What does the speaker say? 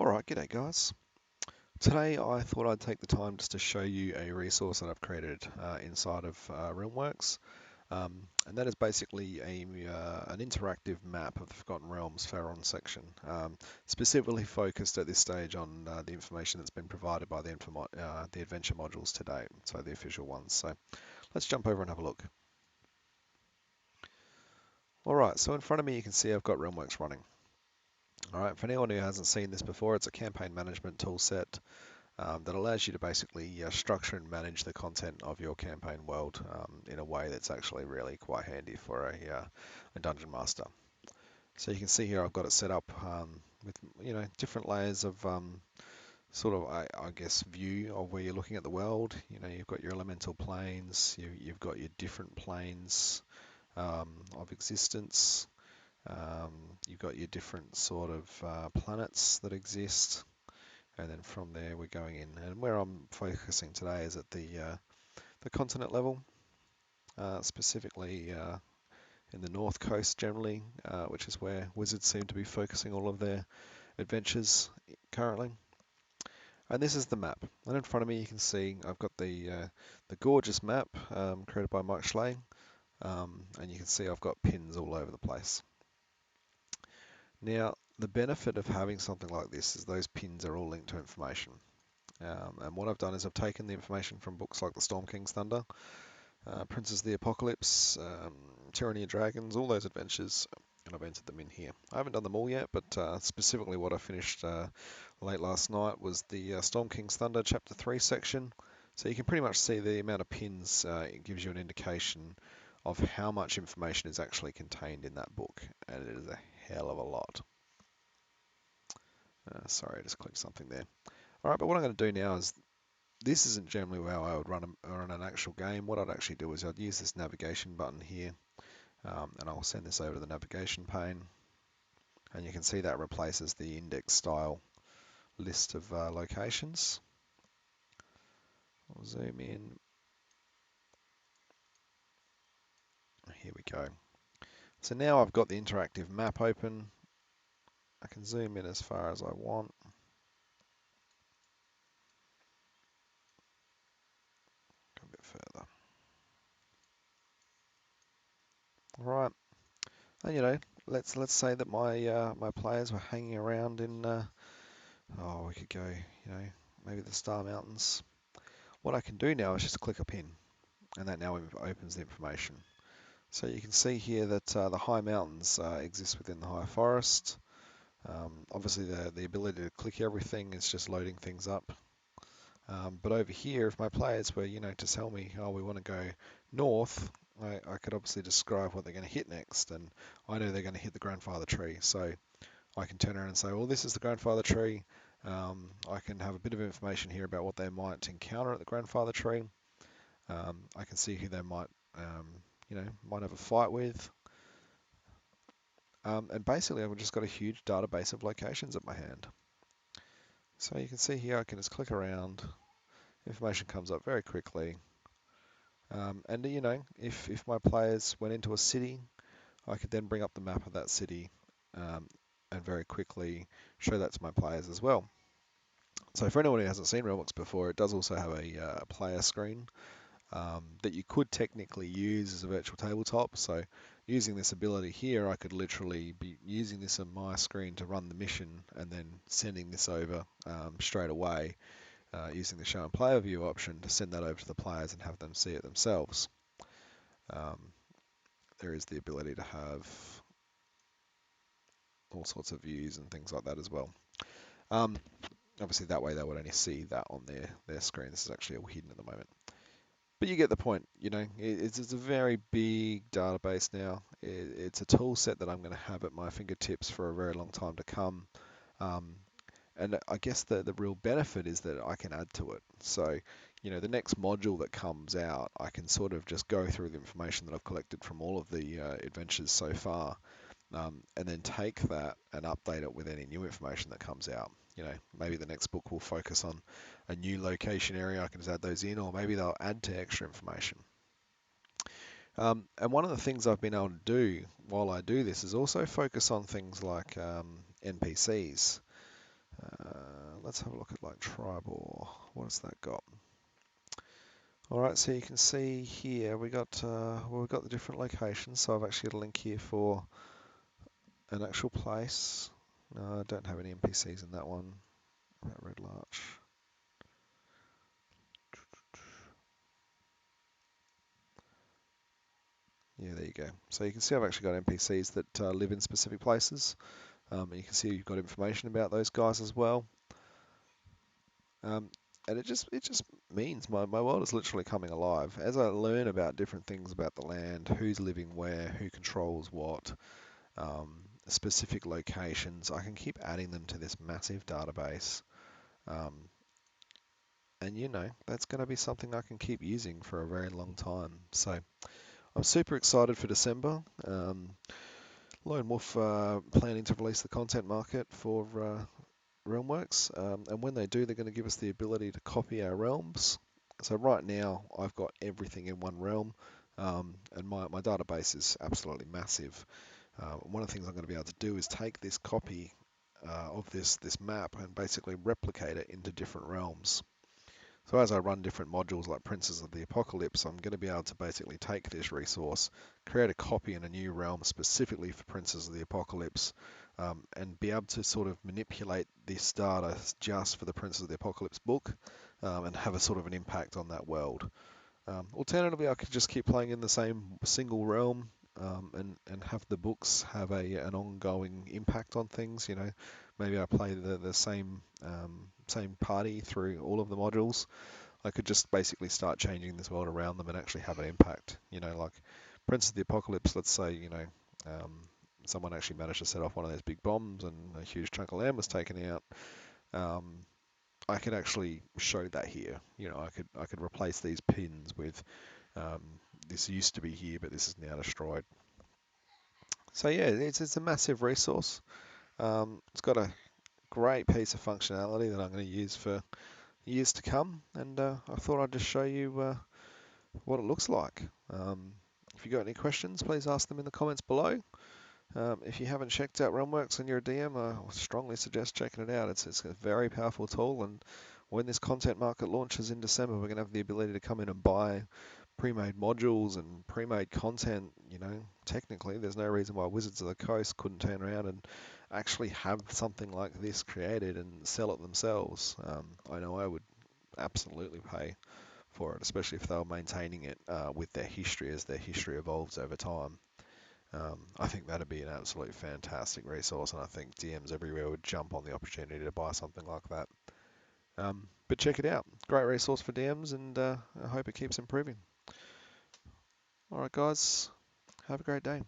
Alright, g'day guys. Today I thought I'd take the time just to show you a resource that I've created inside of Realmworks. And that is basically an interactive map of the Forgotten Realms Faerun section, specifically focused at this stage on the information that's been provided by the adventure modules to date, so the official ones. So let's jump over and have a look. Alright, so in front of me you can see I've got Realmworks running. Alright, for anyone who hasn't seen this before, it's a campaign management tool set that allows you to basically structure and manage the content of your campaign world in a way that's actually really quite handy for a dungeon master. So you can see here I've got it set up with different layers of sort of I guess view of where you're looking at the world. You've got your elemental planes, you've got your different planes of existence. You've got your different sort of planets that exist. And then from there we're going in, and where I'm focusing today is at the continent level, specifically in the north coast generally, which is where wizards seem to be focusing all of their adventures currently. And this is the map. And in front of me you can see I've got the gorgeous map created by Mike Schley, and you can see I've got pins all over the place. Now the benefit of having something like this is those pins are all linked to information. And what I've done is I've taken the information from books like The Storm King's Thunder, Princes of the Apocalypse, Tyranny of Dragons, all those adventures, and I've entered them in here. I haven't done them all yet, but specifically what I finished late last night was the Storm King's Thunder Chapter 3 section. So you can pretty much see the amount of pins. It gives you an indication of how much information is actually contained in that book, and it is a hell of a lot. Sorry, I just clicked something there. Alright, but what I'm going to do now is, this isn't generally how I would run an actual game. What I'd actually do is I'd use this navigation button here, and I'll send this over to the navigation pane, and you can see that replaces the index style list of locations. I'll zoom in. Here we go. So now I've got the interactive map open. I can zoom in as far as I want. Go a bit further. Right, and let's say that my players were hanging around in we could go, maybe the Star Mountains. What I can do now is just click a pin, and that now opens the information. So you can see here that the high mountains exist within the high forest. Obviously the ability to click everything is just loading things up. But over here, if my players were, to tell me, oh, we want to go north, I could obviously describe what they're going to hit next, and I know they're going to hit the grandfather tree. So I can turn around and say, well, this is the grandfather tree. I can have a bit of information here about what they might encounter at the grandfather tree. I can see who they might have a fight with. And basically, I've just got a huge database of locations at my hand. So you can see here, I can just click around. Information comes up very quickly. And if my players went into a city, I could then bring up the map of that city and very quickly show that to my players as well. So for anyone who hasn't seen Realmworks before, it does also have a player screen that you could technically use as a virtual tabletop. So using this ability here, I could literally be using this on my screen to run the mission and then sending this over straight away, using the show and play overview option to send that over to the players and have them see it themselves. There is the ability to have all sorts of views and things like that as well. Obviously that way they would only see that on their screen. This is actually all hidden at the moment. But you get the point, it's a very big database now. It's a tool set that I'm going to have at my fingertips for a very long time to come. And I guess the real benefit is that I can add to it. So, the next module that comes out, I can sort of just go through the information that I've collected from all of the adventures so far, and then take that and update it with any new information that comes out. Maybe the next book will focus on a new location area. I can just add those in, or maybe they'll add to extra information. And one of the things I've been able to do while I do this is also focus on things like NPCs. Let's have a look at like tribal. What has that got? All right, so you can see here we got well, we've got the different locations. So I've actually got a link here for an actual place. No, I don't have any NPCs in that one. That red larch. Yeah, there you go. So you can see I've actually got NPCs that live in specific places. And you can see you've got information about those guys as well. Um, and it just means my world is literally coming alive. As I learn about different things about the land, who's living where, who controls what, specific locations, I can keep adding them to this massive database. Um, and that's going to be something I can keep using for a very long time. So I'm super excited for December. Lone Wolf planning to release the content market for Realmworks, and when they do, they're going to give us the ability to copy our realms. So right now, I've got everything in one realm, and my database is absolutely massive. One of the things I'm going to be able to do is take this copy of this map and basically replicate it into different realms. So as I run different modules like Princes of the Apocalypse, I'm going to be able to basically take this resource, create a copy in a new realm specifically for Princes of the Apocalypse, and be able to sort of manipulate this data just for the Princes of the Apocalypse book, and have a sort of an impact on that world. Alternatively, I could just keep playing in the same single realm, and have the books have an ongoing impact on things. Maybe I play the same party through all of the modules. I could just basically start changing this world around them and actually have an impact. Like Prince of the Apocalypse, let's say, um, someone actually managed to set off one of those big bombs and a huge chunk of land was taken out. Um, I could actually show that here. I could replace these pins with um, this used to be here, but this is now destroyed. So yeah, it's a massive resource. It's got a great piece of functionality that I'm going to use for years to come, and I thought I'd just show you what it looks like. If you got any questions, please ask them in the comments below. If you haven't checked out Realmworks and you're a DM, I strongly suggest checking it out. It's a very powerful tool, and when this content market launches in December, we're going to have the ability to come in and buy pre-made modules and pre-made content. Technically, there's no reason why Wizards of the Coast couldn't turn around and actually have something like this created and sell it themselves. I know I would absolutely pay for it, especially if they were maintaining it with their history as their history evolves over time. I think that'd be an absolute fantastic resource, and I think DMs everywhere would jump on the opportunity to buy something like that. But check it out. Great resource for DMs, and I hope it keeps improving. All right, guys, have a great day.